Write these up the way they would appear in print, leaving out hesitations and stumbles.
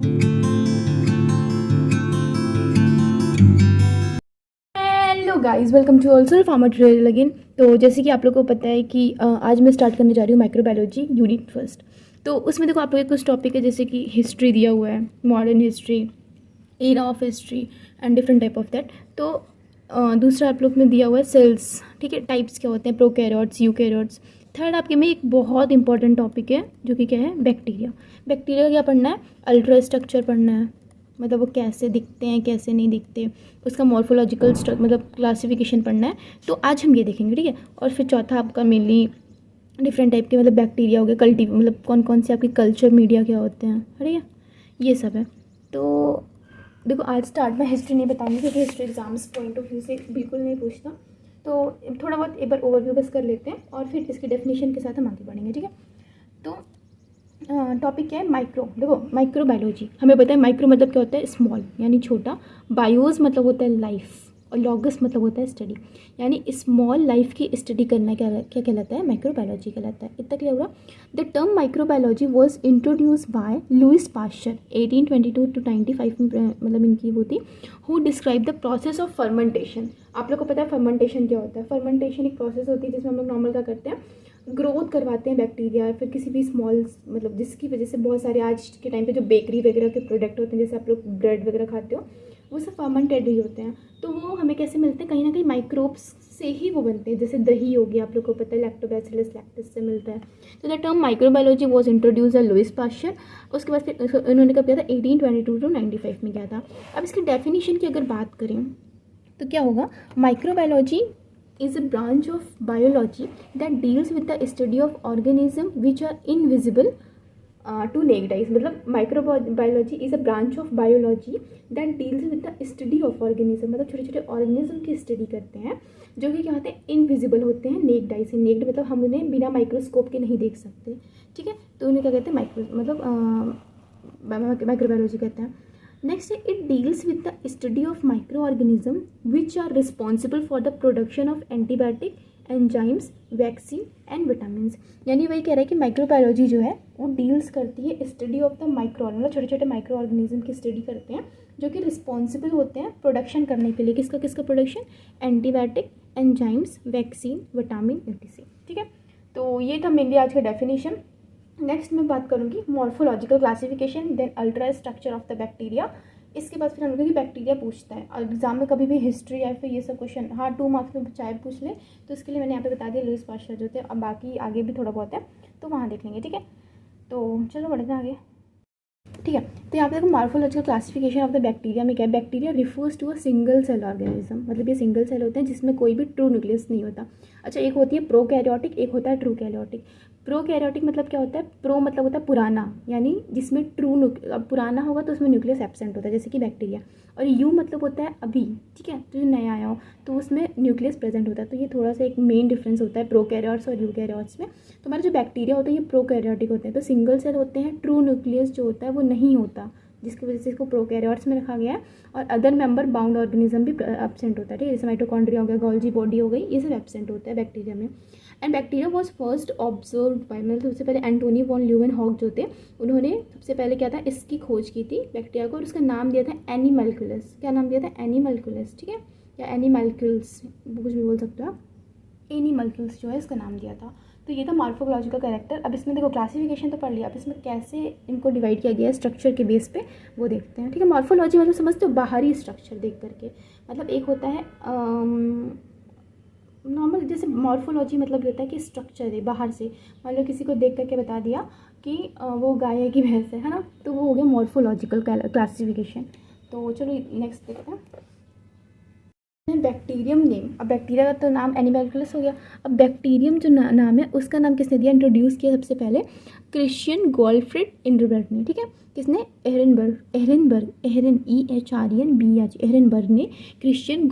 Hello guys, welcome to also farmer tutorial again. तो जैसे कि आप लोगों को पता है कि आज मैं स्टार्ट करने जा रही हूँ माइक्रोबायोलॉजी यूनिट फर्स्ट। तो उसमें देखो आप लोगों के कुछ टॉपिक है, जैसे कि हिस्ट्री दिया हुआ है, modern history, era of history and different type of that. तो दूसरा आप लोग में दिया हुआ है सेल्स, ठीक है, टाइप्स क्या होते हैं, प्रोकैरियोट्स, यूकैरियोट्स। थर्ड आपके में एक बहुत इंपॉर्टेंट टॉपिक है जो कि क्या है, बैक्टीरिया। बैक्टीरिया का क्या पढ़ना है, अल्ट्रा स्ट्रक्चर पढ़ना है, मतलब वो कैसे दिखते हैं कैसे नहीं दिखते, उसका मॉर्फोलॉजिकल मतलब क्लासिफिकेशन पढ़ना है। तो आज हम ये देखेंगे, ठीक है। और फिर चौथा आपका मेनली डिफरेंट टाइप के मतलब बैक्टीरिया हो गए, मतलब कौन कौन से आपके कल्चर मीडिया क्या होते हैं, ठीक है, ये सब है। तो देखो आज स्टार्ट में हिस्ट्री नहीं बताऊंगी क्योंकि history exams point of view से बिल्कुल नहीं पूछता। तो थोड़ा बहुत एक बार ओवरव्यू बस कर लेते हैं और फिर इसकी डेफिनेशन के साथ हम आगे बढ़ेंगे, ठीक है। तो टॉपिक क्या है, माइक्रो। देखो माइक्रोबायोलॉजी हमें पता है, माइक्रो मतलब क्या होता है, स्मॉल यानी छोटा, बायोस मतलब होता है लाइफ, और लॉगस मतलब होता है स्टडी, यानी स्मॉल लाइफ की स्टडी करना क्या क्या कहलाता है, माइक्रोबायोलॉजी कहलाता है। इतना क्लियर हुआ। The term microbiology was introduce by Louis Pasteur 1822 to 95 में, मतलब इनकी वो थी, who describe the process of fermentation. आप लोग को पता है फर्मेंटेशन क्या होता है। फर्मेंटेशन एक प्रोसेस होती है जिसमें हम लोग नॉर्मल क्या करते हैं, ग्रोथ करवाते हैं बैक्टीरिया, फिर किसी भी स्मॉल, मतलब जिसकी वजह से बहुत सारे आज के टाइम पे जो बेकरी वगैरह के प्रोडक्ट होते हैं, जैसे आप लोग ब्रेड वगैरह खाते हो, वो सब फर्मेंटेड ही होते हैं। तो वो हमें कैसे मिलते हैं, कहीं ना कहीं माइक्रोब्स से ही वो बनते हैं। जैसे दही हो गया, आप लोग को पता है लैक्टोबैसिलस लैक्टिस से मिलता है। तो the term microbiology was introduce by Louis Pasteur. उसके बाद फिर उन्होंने कब किया था, 1822 to 95 में किया था। अब इसकी डेफिनेशन की अगर बात करें तो क्या होगा, microbiology is a branch of biology that deals with the study of organisms which are invisible to naked eyes। मतलब microbiology is a branch of biology that deals with the study of organism, मतलब छोटे छोटे organism की study करते हैं जो कि क्या होते हैं, इनविजिबल होते हैं नेक्ड आई से। नेक्ड मतलब हम उन्हें बिना माइक्रोस्कोप के नहीं देख सकते, ठीक है। तो उन्हें क्या कहते हैं, माइक्रोबायोलॉजी कहते हैं। नेक्स्ट है, it deals with the study of micro organism which are responsible for the production of antibiotic, enzymes, vaccine and vitamin. यानी वही कह रहा है कि माइक्रोबायोलॉजी जो है वो डील्स करती है स्टडी ऑफ द माइक्रो, मतलब छोटे छोटे माइक्रो ऑर्गेनिज्म की स्टडी करते हैं जो कि रिस्पॉन्सिबल होते हैं प्रोडक्शन करने के लिए। किसका किसका production, antibiotic, enzymes, vaccine, vitamin, etc, ठीक है। तो ये था मेनली आज का डेफिनेशन। नेक्स्ट मैं बात करूँगी morphological classification, then ultra structure of the bacteria. इसके बाद फिर हम लोग की बैक्टीरिया पूछता है और एग्जाम में कभी भी हिस्ट्री या फिर ये सब क्वेश्चन, हाँ 2 मार्क्स में चाहे पूछ ले, तो इसके लिए मैंने यहाँ पे बता दिया लुइस पास्चर जो थे। अब बाकी आगे भी थोड़ा बहुत है तो वहाँ देख लेंगे, ठीक है। तो चलो बढ़ते हैं आगे, ठीक है। तो यहाँ पे देखो morphological classification of the bacteria में क्या है, bacteria refers to a single cell organism, मतलब ये सिंगल सेल होते हैं जिसमें कोई भी ट्रू न्यूक्लियस नहीं होता। अच्छा, एक होती है प्रोकैरियोटिक, एक होता है ट्रू कैरियोटिक। प्रोकैरियोटिक मतलब क्या होता है, प्रो मतलब होता है पुराना, यानी जिसमें पुराना होगा तो उसमें न्यूक्लियस एब्सेंट होता है, जैसे कि बैक्टीरिया। और यू मतलब होता है अभी, ठीक है, तो जो नया आया हो तो उसमें न्यूक्लियस प्रेजेंट होता है। तो ये थोड़ा सा एक मेन डिफरेंस होता है प्रोकैरियोट्स और यूकैरियोट्स में। तो हमारे जो बैक्टीरिया होते हैं ये प्रोकैरियोटिक होते हैं, तो सिंगल सेल होते हैं, ट्रू न्यूक्लियस जो होता है वो नहीं होता, जिसकी वजह से इसको प्रोकैरियोट्स में रखा गया है। और अदर मेंबर बाउंड ऑर्गेनिज्म भी एब्सेंट होता है, ठीक है, जैसे माइटोकॉन्ड्रिया हो गया, गोल्जी बॉडी हो गई, ये सब एब्सेंट होता है बैक्टीरिया में। And bacteria was first observe by, मतलब सबसे पहले एंटोनी वॉन ल्यूवेनहॉक जो थे, उन्होंने सबसे पहले क्या था, इसकी खोज की थी बैक्टीरिया को, और उसका नाम दिया था एनिमल्कुलस। क्या नाम दिया था, एनिमल्कुलस, ठीक है, या एनिमल्कुल्स कुछ भी बोल सकते हो आप, एनिमल्कुल्स जो है इसका नाम दिया था। तो ये था मॉर्फोलॉजिकल कैरेक्टर। अब इसमें देखो क्लासिफिकेशन तो पढ़ लिया, अब इसमें कैसे इनको डिवाइड किया गया है स्ट्रक्चर के बेस पे वो देखते हैं, ठीक है। मॉर्फोलॉजी मतलब समझते हो, बाहरी स्ट्रक्चर देख करके, मतलब एक होता है नॉर्मल, जैसे मॉर्फोलॉजी मतलब ये होता है कि स्ट्रक्चर है बाहर से, मान लो किसी को देख करके बता दिया कि वो गाय है कि भैंस है ना, तो वो हो गया मॉर्फोलॉजिकल क्लासिफिकेशन। तो चलो नेक्स्ट देखते हैं, बैक्टीरियम नेम। अब बैक्टीरिया का तो नाम एनिमल्कुलस हो गया। अब बैक्टीरियम जो नाम है उसका नाम किसने दिया, इंट्रोड्यूस किया सबसे पहले क्रिश्चियन गॉल्फ्रिड इनरबर्ग ने, ठीक है। किसने, एहरेनबर्ग, एहरेनबर्ग ने क्रिश्चियन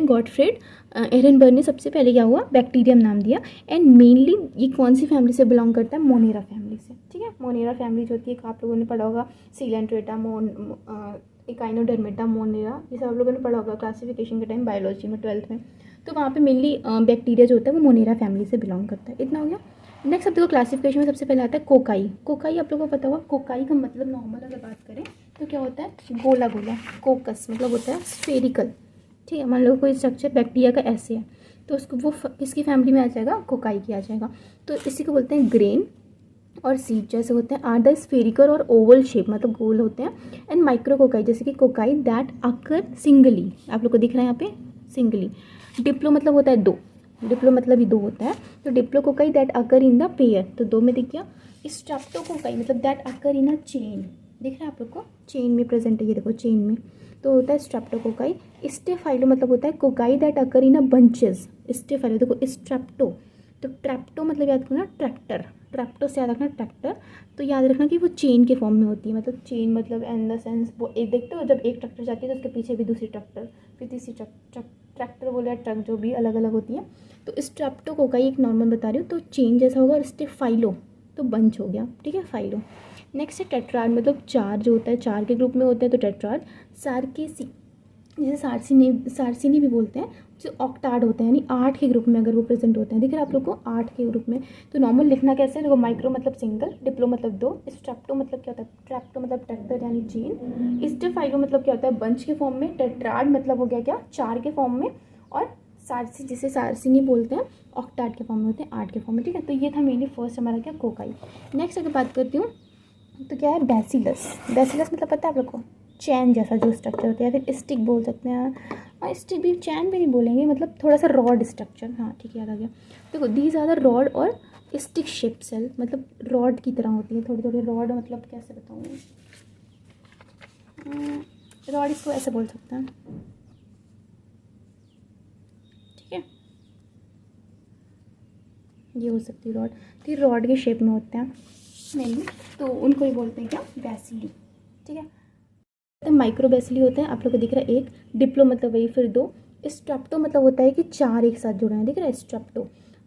गॉटफ्रेड एहरेनबर्ग ने सबसे पहले क्या हुआ, बैक्टीरियम नाम दिया। एंड मेनली ये कौन सी फैमिली से बिलोंग करता है, मोनेरा फैमिली से, ठीक है। मोनेरा फैमिली जो होती है, आप लोगों ने पढ़ा होगा, सीलेंट्रेटा, इकाइनोडर्मेटा, मोनेरा, ये सब आप लोगों ने पढ़ा होगा क्लासिफिकेशन के टाइम बायोलॉजी में 12th में। तो वहाँ पे मेनली बैक्टीरिया जो होता है वो मोनेरा फैमिली से बिलोंग करता है। इतना हो गया। नेक्स्ट अब देखो क्लासिफिकेशन में सबसे पहले आता है कोकाई। कोकाई आप लोगों को पता होगा, कोकाई का मतलब नॉर्मल अगर बात करें तो क्या होता है, गोला गोला। कोकस मतलब होता है स्फेरिकल, ठीक है। मान लो कोई स्ट्रक्चर बैक्टीरिया का ऐसे है तो उसको वो किसकी फैमिली में आ जाएगा, कोकाई की आ जाएगा। तो इसी को बोलते हैं ग्रेन और सीड जैसे होते हैं, आर द स्फेरिकल और ओवल शेप मतलब गोल होते हैं। एंड माइक्रो कोकाई जैसे कि कोकाई दैट अकर सिंगली, आप लोग को दिख रहा है यहाँ पे सिंगली। डिप्लो मतलब होता है दो, डिप्लो मतलब ही दो होता है। तो Diplo cocci that occur in the pair, तो दो में दिख गया। स्ट्रेप्टो कोकाई मतलब that occur in a chain, दिख रहा है आप लोग को, चेन में प्रेजेंट है, ये देखो चेन में, तो होता है स्ट्रेप्टो कोकाई। स्टेफाइलो मतलब होता है cocci that occur in a bunches. Staphylo देखो स्ट्रेप्टो, तो ट्रैप्टो मतलब याद रखना ट्रैक्टर, ट्रैप्टो से याद रखना ट्रैक्टर। तो याद रखना कि वो चेन के फॉर्म में होती है, मतलब चेन मतलब इन द सेंस वो एक देखते हो जब एक ट्रैक्टर जाती है तो उसके पीछे भी दूसरी ट्रैक्टर, फिर तीसरी ट्रैक्टर बोले या ट्रक जो भी अलग अलग होती है। तो स्ट्रेप्टो कोकाई एक नॉर्मल बता रही हूँ, तो चेन जैसा होगा। और स्टेफाइलो तो बंच हो गया, ठीक है, फाइलो। नेक्स्ट है टेट्राड मतलब चार जो होता है, चार के ग्रुप में होते हैं तो टेट्राड। सार्केसी जिसे सार्सिनी भी बोलते हैं, जो ऑक्टाड होते हैं यानी 8 के ग्रुप में अगर वो प्रेजेंट होते हैं, दिख रहा है आप लोग को 8 के ग्रुप में। तो नॉर्मल लिखना कैसे है देखो, माइक्रो मतलब सिंगल, डिप्लो मतलब दो, स्ट्रेप्टो मतलब क्या होता है, ट्रैप्टो मतलब ट्रैक्टर यानी चेन, स्टेफाइलो मतलब क्या होता है बंच के फॉर्म में, टेट्राड मतलब हो गया क्या, चार के फॉर्म में, और सार्सी जिसे सार्सिनी बोलते हैं ऑक्टाड के फॉर्म में होते हैं, 8 के फॉर्म में, ठीक है। तो ये था मेनली फर्स्ट हमारा क्या, कोकाई। नेक्स्ट अगर बात करती हूँ तो क्या है, बैसिलस। बैसिलस मतलब पता है आप लोग को, चैन जैसा जो स्ट्रक्चर होता है, या फिर स्टिक बोल सकते हैं। और स्टिक भी, चैन भी नहीं बोलेंगे, मतलब थोड़ा सा रॉड स्ट्रक्चर, हाँ ठीक है याद आ गया। देखो दीज आर द रॉड और स्टिक शेप सेल, मतलब रॉड की तरह होती है थोड़ी थोड़ी रॉड, मतलब कैसे बताऊँ, रॉड इसको ऐसे बोल सकते हैं, ठीक है, ये हो सकती है रॉड। तो ये रॉड के शेप में होते हैं मेनली, तो उनको ही बोलते हैं क्या, बैसिली, ठीक है। माइक्रो बैसिली होते हैं, आप लोग को दिख रहा है एक, डिप्लो मतलब वही फिर दो, स्ट्रेप्टो मतलब होता है कि चार एक साथ जुड़े हैं, दिख रहा है स्ट्रेप्टो।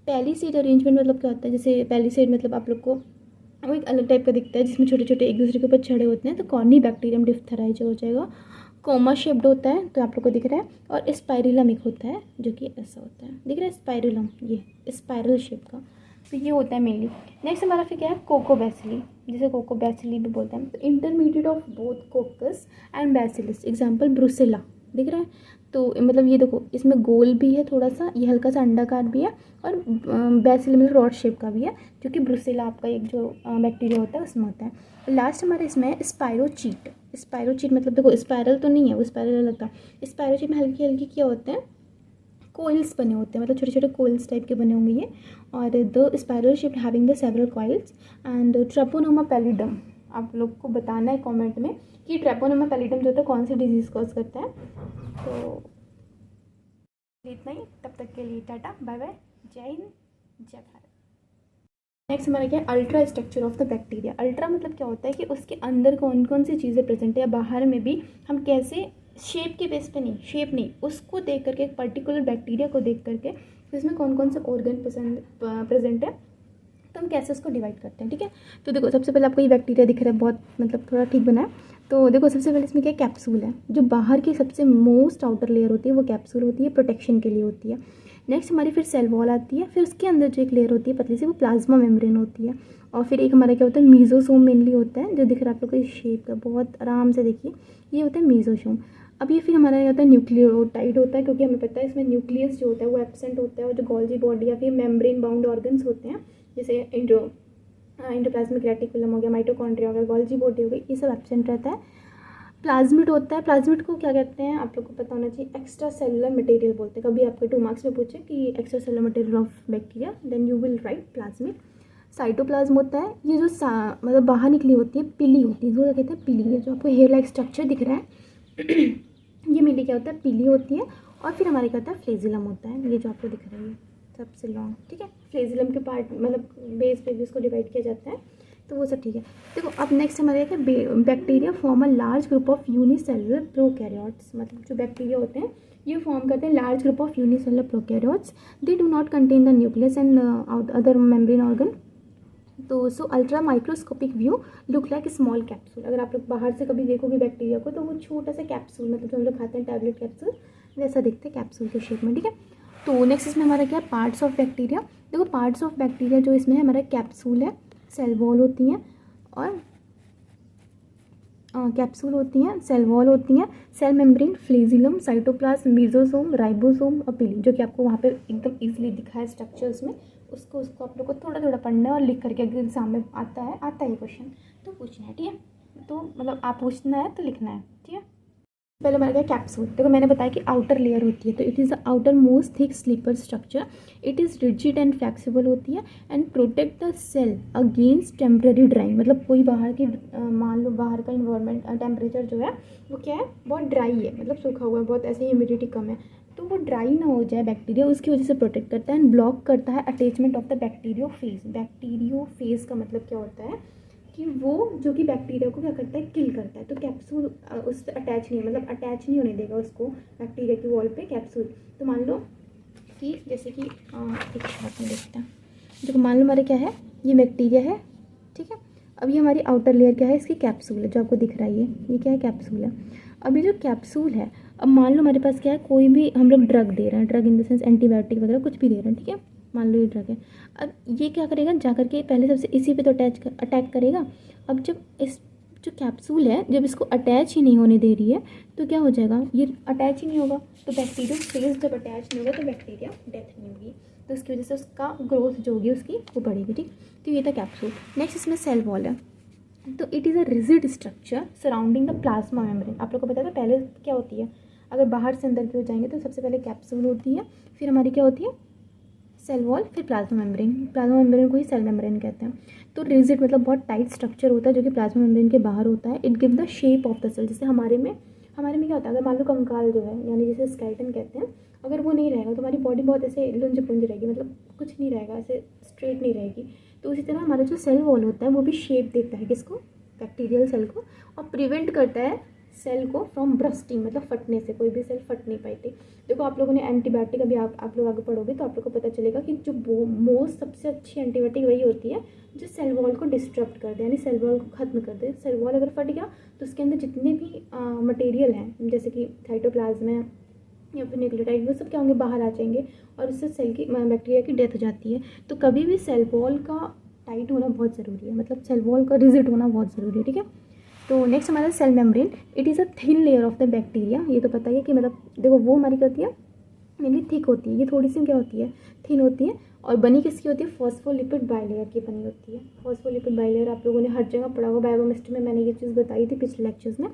पैलीसेड अरेंजमेंट मतलब क्या होता है, जैसे पैलीसेड मतलब आप लोग को वो एक अलग टाइप का दिखता है जिसमें छोटे छोटे एक दूसरे के ऊपर छड़े होते हैं, तो कॉर्नी बैक्टीरियम डिप्थेराई जो हो जाएगा। कोमा शेप्ड होता है तो आप लोग को दिख रहा है, और स्पाइरुलम एक होता है जो कि ऐसा होता है, दिख रहा है स्पाइरुलम, ये स्पाइरल शेप का। तो ये होता है मेनली। नेक्स्ट हमारा फिर क्या है, कोको बैसिली, जिसे कोको बैसिली भी बोलते हैं। तो intermediate of both कोकस and bacillus, example Brucella, दिख रहा है। तो मतलब ये देखो इसमें गोल भी है थोड़ा सा, ये हल्का सा अंडाकार भी है, और बैसिल में रॉड शेप का भी है, जो कि ब्रुसेला आपका एक जो बैक्टीरिया होता है उसमें होता है। लास्ट हमारे इसमें है स्पायरोचीट। स्पायरोचीट मतलब देखो स्पायरल तो नहीं है, वो स्पायरल अलग था। स्पायरोचीट में हल्की हल्की क्या होते हैं, कोइल्स बने होते हैं, मतलब छोटे छोटे कोइल्स टाइप के बने होंगे ये। और the spiral shape having the several coils. And treponema pallidum, आप लोग को बताना है कमेंट में कि ट्रेपोनोमा पैलिडम जो होता है कौन सी डिजीज़ कॉज करता है। तो इतना ही, तब तक के लिए टाटा बाय बाय, जय हिंद जय भारत। नेक्स्ट हमारा क्या है, ultra structure of the bacteria. Ultra मतलब क्या होता है कि उसके अंदर कौन कौन सी चीज़ें प्रेजेंट है, या बाहर में भी हम कैसे, शेप के बेस पे नहीं, शेप नहीं, उसको देख करके, एक पर्टिकुलर बैक्टीरिया को देख करके इसमें कौन कौन से ऑर्गन प्रेजेंट है, तो हम कैसे उसको डिवाइड करते हैं, ठीक है। तो देखो सबसे पहले आपको ये बैक्टीरिया दिख रहा है, बहुत मतलब थोड़ा ठीक बना है। तो देखो सबसे पहले इसमें क्या कैप्सूल है, जो बाहर की सबसे मोस्ट आउटर लेयर होती है वो कैप्सूल होती है, प्रोटेक्शन के लिए होती है। नेक्स्ट हमारी फिर सेल वॉल आती है, फिर उसके अंदर जो एक लेयर होती है पतली सी, वो प्लाज्मा मेम्ब्रेन होती है। और फिर एक हमारा क्या होता है, मीजोसोम मेनली होता है, जो दिख रहा है आप लोग को इस शेप का, बहुत आराम से देखिए, ये होता है मीजोसोम। अब ये फिर हमारा ये होता है न्यूक्लियोटाइड होता है, क्योंकि हमें पता है इसमें न्यूक्लियस जो होता है वो एब्सेंट होता है, और जो गोल्जी बॉडी या फिर मेम्ब्रेन बाउंड ऑर्गन्स होते हैं, जैसे इंडोप्लाज्मिक रेटिकुलम हो गया, माइटोकॉन्ड्रिया हो गया, गोल्जी बॉडी हो गई, ये सब एब्सेंट रहता है। प्लाज्मिड होता है, प्लाज्मिड को क्या कहते हैं आप लोग को पता होना चाहिए, एक्स्ट्रा सेलुलर मटेरियल बोलते हैं। कभी आपके 2 मार्क्स में पूछे कि extra cellular material of bacteria, then you will write plasmid. Cytoplasm होता है, ये जो मतलब बाहर निकली होती है, पिली होती है, इसको क्या कहते हैं, पिली है, जो आपको हेयर लाइक स्ट्रक्चर दिख रहा है ये मेनली क्या होता है, पिली होती है। और फिर हमारे क्या होता है, फ्लेजिलम होता है, ये जो आपको दिख रहा है सबसे लॉन्ग, ठीक है। फ्लेजिलम के पार्ट मतलब बेस पे भी उसको डिवाइड किया जाता है, तो वो सब ठीक है। देखो अब नेक्स्ट हमारे क्या, bacteria form a large group of unicellular prokaryotes, मतलब जो बैक्टीरिया होते हैं ये फॉर्म करते हैं large group of unicellular prokaryotes. They do not contain the nucleus and other membrane organ. तो so ultra microscopic view look like small capsule. अगर आप लोग बाहर से कभी देखोगे बैक्टीरिया को तो वो छोटा सा कैप्सूल, मतलब जो हम लोग खाते हैं टैबलेट कैप्सूल, वैसा दिखते हैं कैप्सूल के शेप में, ठीक है। तो नेक्स्ट इसमें हमारा क्या, पार्ट्स ऑफ बैक्टीरिया। देखो पार्ट्स ऑफ बैक्टीरिया जो इसमें है, हमारा कैप्सूल है, सेल वॉल होती हैं और कैप्सूल होती हैं, सेल वॉल होती हैं, cell membrane, flagellum, cytoplasm, mesosome, ribosome और पिली, जो कि आपको वहाँ पे एकदम इजीली दिखा है स्ट्रक्चर्स में। उसको आप लोग को थोड़ा थोड़ा पढ़ना है और लिख करके अगर एग्जाम में आता है क्वेश्चन तो पूछना है, ठीक है। तो मतलब आप पूछना है तो लिखना है, ठीक है। पहले हमारा क्या कैप्सूल, देखो मैंने बताया कि आउटर लेयर होती है, तो it is the outer most thick slipper structure, it is rigid and flexible होती है and protect the cell against temporary drying. मतलब कोई बाहर की मान लो बाहर का इन्वायरमेंट टेम्परेचर जो है वो क्या है, बहुत ड्राई है, मतलब सूखा हुआ है, बहुत ऐसे ह्यूमिडिटी कम है, तो वो ड्राई ना हो जाए बैक्टीरिया, उसकी वजह से प्रोटेक्ट करता है एंड ब्लॉक करता है attachment of the bacteriophage. Bacteriophage का मतलब क्या होता है कि वो जो कि बैक्टीरिया को क्या करता है, किल करता है। तो कैप्सूल उससे अटैच नहीं, मतलब अटैच नहीं होने देगा उसको बैक्टीरिया की वॉल पे कैप्सूल। तो मान लो कि जैसे कि एक शॉट में देखते हैं, देखो मान लो हमारे क्या है, ये बैक्टीरिया है, ठीक है। अब ये हमारी आउटर लेयर क्या है, इसकी कैप्सूल है जो आपको दिख रहा है, ये क्या है, कैप्सूल है। अब ये जो कैप्सूल है, अब मान लो हमारे पास क्या है, कोई भी हम लोग ड्रग दे रहे हैं, drug in the sense antibiotic वगैरह कुछ भी दे रहे हैं, ठीक है, मान लो ये ड्रग है। अब ये क्या करेगा, जा करके पहले सबसे इसी पे तो अटैक करेगा। अब जब इस जो कैप्सूल है जब इसको अटैच ही नहीं होने दे रही है तो क्या हो जाएगा, ये अटैच ही नहीं होगा, तो बैक्टीरिया फेज जब अटैच नहीं होगा तो बैक्टीरिया डेथ नहीं होगी, तो उसकी वजह से उसका ग्रोथ जो होगी उसकी वो बढ़ेगी, ठीक। तो ये था कैप्सूल। नेक्स्ट इसमें सेल वॉल है, तो it is a rigid structure surrounding the plasma membrane. आप लोग को पता था पहले क्या होती है, अगर बाहर से अंदर की हो जाएंगे तो सबसे पहले कैप्सूल होती है, फिर हमारी क्या होती है, सेल वॉल, फिर प्लाज्मा मेम्ब्रेन। प्लाज्मा मेम्ब्रेन को ही सेल मेम्ब्रेन कहते हैं। तो रिजिड मतलब बहुत टाइट स्ट्रक्चर होता है जो कि प्लाज्मा मेम्ब्रेन के बाहर होता है। It give the shape of the cell. जैसे हमारे में क्या होता है, अगर मान लो कंकाल जो है यानी जैसे स्केलेटन कहते हैं, अगर वो नहीं रहेगा तो हमारी बॉडी बहुत ऐसे लुंज पुंज रहेगी, मतलब कुछ नहीं रहेगा, ऐसे स्ट्रेट नहीं रहेगी। तो उसी तरह हमारा जो सेल वॉल होता है वो भी शेप देता है किसको, बैक्टीरियल सेल को, और प्रिवेंट करता है सेल को फ्रॉम ब्रस्टिंग, मतलब फटने से, कोई भी सेल फट नहीं पाती। देखो आप लोगों ने एंटीबायोटिक अभी आप लोग आगे पढ़ोगे तो आप लोग को पता चलेगा कि जो मोस्ट सबसे अच्छी एंटीबायोटिक वही होती है जो सेल वॉल को डिस्टर्ब कर दे, यानी सेल वॉल को ख़त्म कर दे। सेल वॉल अगर फट गया तो उसके अंदर जितने भी मटेरियल हैं जैसे कि साइटोप्लाज्म है या फिर न्यूक्लियोटाइड, वो सब क्या होंगे, बाहर आ जाएंगे और उससे सेल की बैक्टीरिया की डेथ हो जाती है। तो कभी भी सेल वॉल का टाइट होना बहुत ज़रूरी है, मतलब सेल वॉल का रिजिड होना बहुत ज़रूरी है, ठीक है। तो नेक्स्ट हमारा cell membrane, it is a thin layer of the bacteria. ये तो पता ही है कि मतलब देखो वो हमारी क्या होती है, मेनली थिक होती है, ये थोड़ी सी क्या होती है, थिन होती है, और बनी किसकी होती है, फॉस्फोलिपिड बाइलेयर की बनी होती है। फॉस्फोलिपिड बाइलेयर आप लोगों ने हर जगह पढ़ा होगा, बायोकेमिस्ट्री में मैंने ये चीज़ बताई थी पिछले लेक्चर्स में।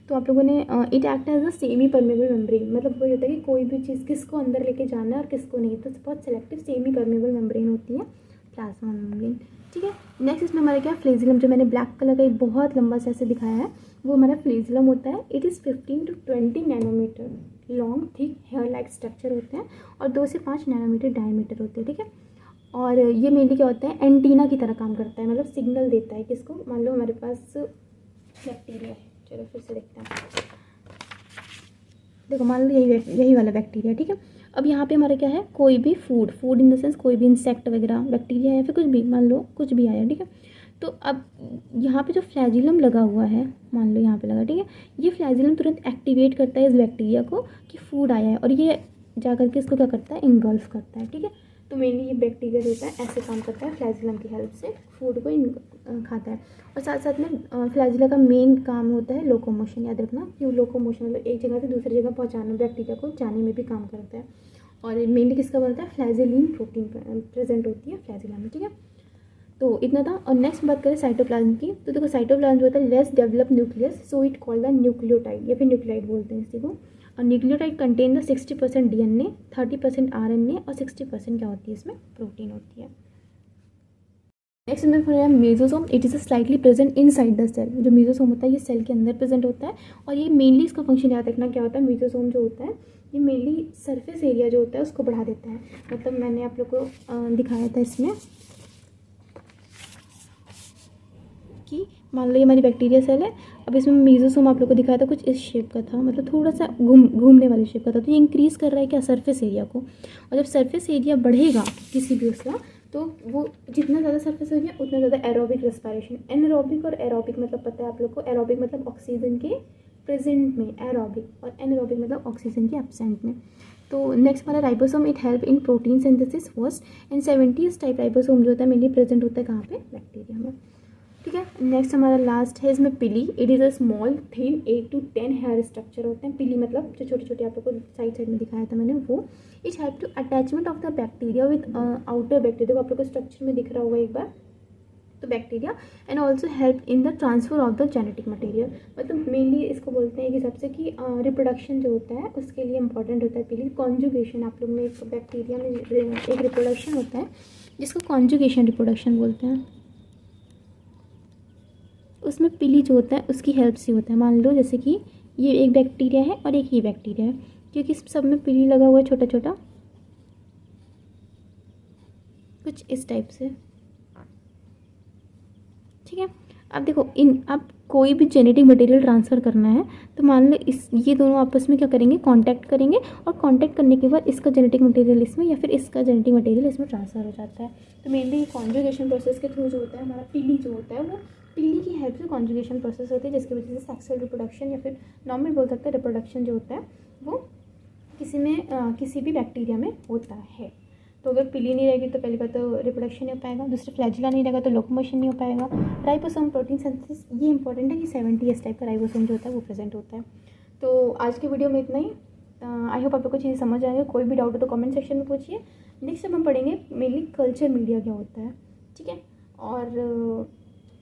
तो आप लोगों ने it act as a semi permeable membrane, मतलब वो होता है कि कोई भी चीज़ किसको अंदर लेके जाना है और किसको नहीं, तो बहुत सेलेक्टिव सेमी परमेबल मेम्ब्रेन होती है प्लाज्मा मेम्ब्रेन, ठीक है। नेक्स्ट इसमें हमारा क्या, फ्लेजिलम, जो मैंने ब्लैक कलर का एक बहुत लंबा सा ऐसे दिखाया है वो हमारा फ्लेजिलम होता है। It is 15 to 20 nanometre long thick hair like structure होते हैं और 2 से 5 नैनोमीटर डायमीटर होते हैं, ठीक है। और ये मेनली क्या होता है, एंटीना की तरह काम करता है, मतलब सिग्नल देता है किसको, मान लो हमारे पास बैक्टीरिया है, चलो फिर से देखते हैं, देखो मान लो यही वाला बैक्टीरिया, ठीक है। अब यहाँ पे हमारा क्या है, कोई भी फूड इन द सेंस कोई भी इंसेक्ट वगैरह बैक्टीरिया या फिर कुछ भी, मान लो कुछ भी आया, ठीक है। तो अब यहाँ पे जो फ्लैजिलम लगा हुआ है, मान लो यहाँ पे लगा, ठीक है, ये फ्लैजिलम तुरंत एक्टिवेट करता है इस बैक्टीरिया को कि फूड आया है, और ये जा करके इसको क्या करता है, इंगल्फ करता है, ठीक है। तो मेनली ये बैक्टीरिया जो होता है ऐसे काम करता है, फ्लैजिलम की हेल्प से फूड को खाता है। और साथ साथ में फ्लैजिला का मेन काम होता है लोकोमोशन, याद रखना कि लोकोमोशन मतलब एक जगह से दूसरी जगह पहुंचाना, बैक्टीरिया को जाने में भी काम करता है। और मेनली किसका बनता है, फ्लैजिलिन प्रोटीन प्रेजेंट होती है फ्लैजिला में, ठीक है। तो इतना था। और नेक्स्ट बात करें साइटोप्लाज्म की, तो देखो साइटोप्लाज्म जो होता है less develop nucleus, so it called the nucleotide या फिर न्यूक्लियोटाइड बोलते हैं इसी को। और nucleotide contain the 60% DNA, 30% RNA और 60% क्या होती है इसमें, प्रोटीन होती है। नेक्स्ट में फिर है mesosome, it is slightly present inside the cell. जो मेसोसोम होता है ये सेल के अंदर प्रेजेंट होता है, और ये मेनली इसका फंक्शन याद रखना क्या होता है, मेसोसोम जो होता है ये मेनली सरफेस एरिया जो होता है उसको बढ़ा देता है। मतलब मैंने आप लोग को दिखाया था इसमें कि मान लो ये हमारी बैक्टीरिया सेल है, अब इसमें मेसोसोम आप लोग को दिखाया था कुछ इस शेप का था, मतलब थोड़ा सा घूमने वाले शेप का था। तो ये इंक्रीज़ कर रहा है क्या, सरफेस एरिया को, और जब सरफेस एरिया बढ़ेगा किसी भी उसका, तो वो जितना ज़्यादा सरफेस एरिया उतना ज़्यादा एरोबिक रेस्पिरेशन। एनारोबिक और एरोबिक मतलब पता है आप लोग को, एरोबिक मतलब ऑक्सीजन के प्रेजेंट में एरोबिक, और एनारोबिक मतलब ऑक्सीजन के एब्सेंट में। तो नेक्स्ट हमारा ribosome, it help in protein synthesis first, and 70 type ribosome जो होता है मेनली प्रेजेंट होता है कहाँ पे, बैक्टीरिया में। ठीक है, नेक्स्ट हमारा लास्ट है इसमें pili, it is a small thin 8 to 10 hair structure होते हैं। पिली मतलब जो छोटे छोटे आप लोग को साइड साइड में दिखाया था मैंने वो। It help to attachment of the bacteria with outer bacteria, आप लोग को स्ट्रक्चर में दिख रहा होगा एक बार, तो bacteria, and also help in the transfer of the genetic material. मतलब मेनली इसको बोलते हैं एक हिसाब से कि रिप्रोडक्शन जो होता है उसके लिए इंपॉर्टेंट होता है पिली। कॉन्जुगेशन, आप लोग में एक बैक्टीरिया में एक रिप्रोडक्शन होता है जिसको कॉन्जुगेशन रिप्रोडक्शन बोलते हैं, उसमें पिली जो होता है उसकी हेल्प से होता है। मान लो जैसे कि ये एक बैक्टीरिया है और एक ही बैक्टीरिया है, क्योंकि सब में पिली लगा हुआ है छोटा छोटा, कुछ इस टाइप से। ठीक है, अब देखो अब कोई भी जेनेटिक मटेरियल ट्रांसफ़र करना है तो मान लो ये दोनों आपस में क्या करेंगे, कांटेक्ट करेंगे, और कांटेक्ट करने के बाद इसका जेनेटिक मटेरियल इसमें या फिर इसका जेनेटिक मटेरियल इसमें ट्रांसफ़र हो जाता है। तो मेनली कॉन्जुगेशन प्रोसेस के थ्रू जो होता है हमारा पिली जो होता है वो पिली की हेल्प से कॉन्जुगेशन प्रोसेस होती है, जिसकी वजह से सेक्सुअल रिप्रोडक्शन या फिर नॉर्मल बोल सकते हैं रिप्रोडक्शन जो होता है वो किसी भी बैक्टीरिया में होता है। तो अगर पिली नहीं रहेगी तो पहली बात तो रिप्रोडक्शन नहीं हो पाएगा, दूसरा फ्लैजिला नहीं रहेगा तो लोकोमोशन नहीं हो पाएगा। राइबोसोम प्रोटीन सिंथेसिस, ये इंपॉर्टेंट है कि 70 टाइप का राइबोसोम जो होता है वो प्रेजेंट होता है। तो आज की वीडियो में इतना ही। आई होप आप लोग को चीज़ें समझ आएगा। कोई भी डाउट हो तो कमेंट सेक्शन में पूछिए। नेक्स्ट टाइम हम पढ़ेंगे मेनली कल्चर मीडिया क्या होता है, ठीक है, और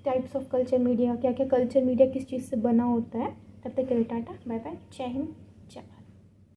टाइप्स ऑफ कल्चर मीडिया, क्या क्या कल्चर मीडिया किस चीज़ से बना होता है। तब तक के लिए टाटा बाय बाय, जय हिंद जय भारत।